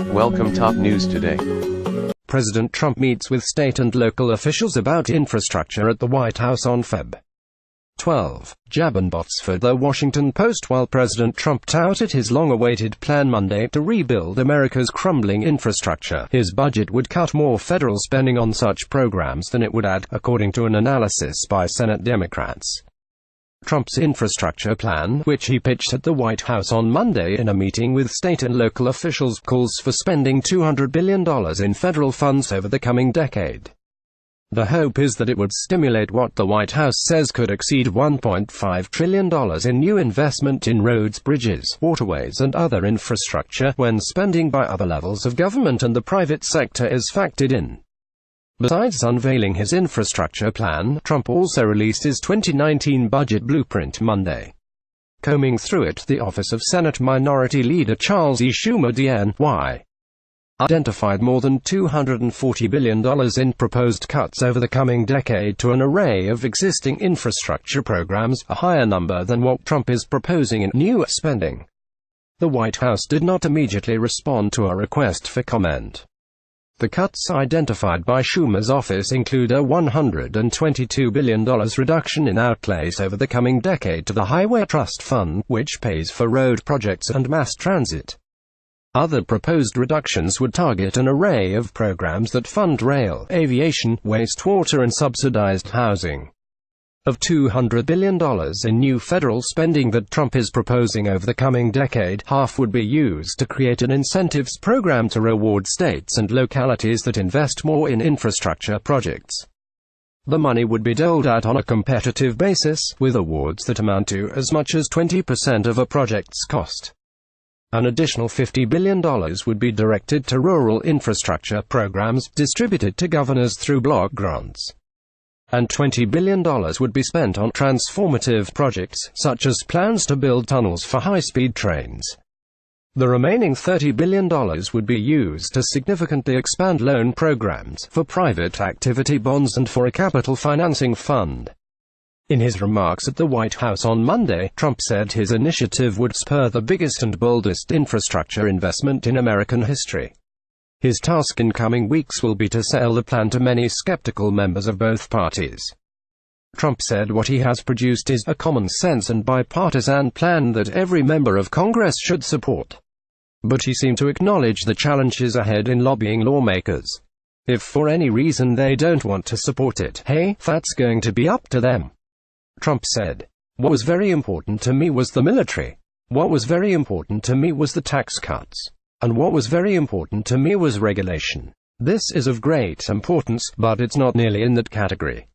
Welcome top news today. President Trump meets with state and local officials about infrastructure at the White House on Feb. 12. Jabin BotsfordThe Washington Post. While President Trump touted his long-awaited plan Monday to rebuild America's crumbling infrastructure, his budget would cut more federal spending on such programs than it would add, according to an analysis by Senate Democrats. Trump's infrastructure plan, which he pitched at the White House on Monday in a meeting with state and local officials, calls for spending $200 billion in federal funds over the coming decade. The hope is that it would stimulate what the White House says could exceed $1.5 trillion in new investment in roads, bridges, waterways and other infrastructure, when spending by other levels of government and the private sector is factored in. Besides unveiling his infrastructure plan, Trump also released his 2019 budget blueprint Monday. Combing through it, the office of Senate Minority Leader Charles E. Schumer DNY identified more than $240 billion in proposed cuts over the coming decade to an array of existing infrastructure programs, a higher number than what Trump is proposing in new spending. The White House did not immediately respond to a request for comment. The cuts identified by Schumer's office include a $122 billion reduction in outlays over the coming decade to the Highway Trust Fund, which pays for road projects and mass transit. Other proposed reductions would target an array of programs that fund rail, aviation, wastewater and subsidized housing. Of $200 billion in new federal spending that Trump is proposing over the coming decade, half would be used to create an incentives program to reward states and localities that invest more in infrastructure projects. The money would be doled out on a competitive basis, with awards that amount to as much as 20% of a project's cost. An additional $50 billion would be directed to rural infrastructure programs, distributed to governors through block grants. And $20 billion would be spent on transformative projects, such as plans to build tunnels for high-speed trains. The remaining $30 billion would be used to significantly expand loan programs, for private activity bonds and for a capital financing fund. In his remarks at the White House on Monday, Trump said his initiative would spur the biggest and boldest infrastructure investment in American history. His task in coming weeks will be to sell the plan to many skeptical members of both parties. Trump said what he has produced is a common-sense and bipartisan plan that every member of Congress should support. But he seemed to acknowledge the challenges ahead in lobbying lawmakers. If for any reason they don't want to support it, hey, that's going to be up to them. Trump said, "What was very important to me was the military. What was very important to me was the tax cuts. And what was very important to me was regulation. This is of great importance, but it's not nearly in that category.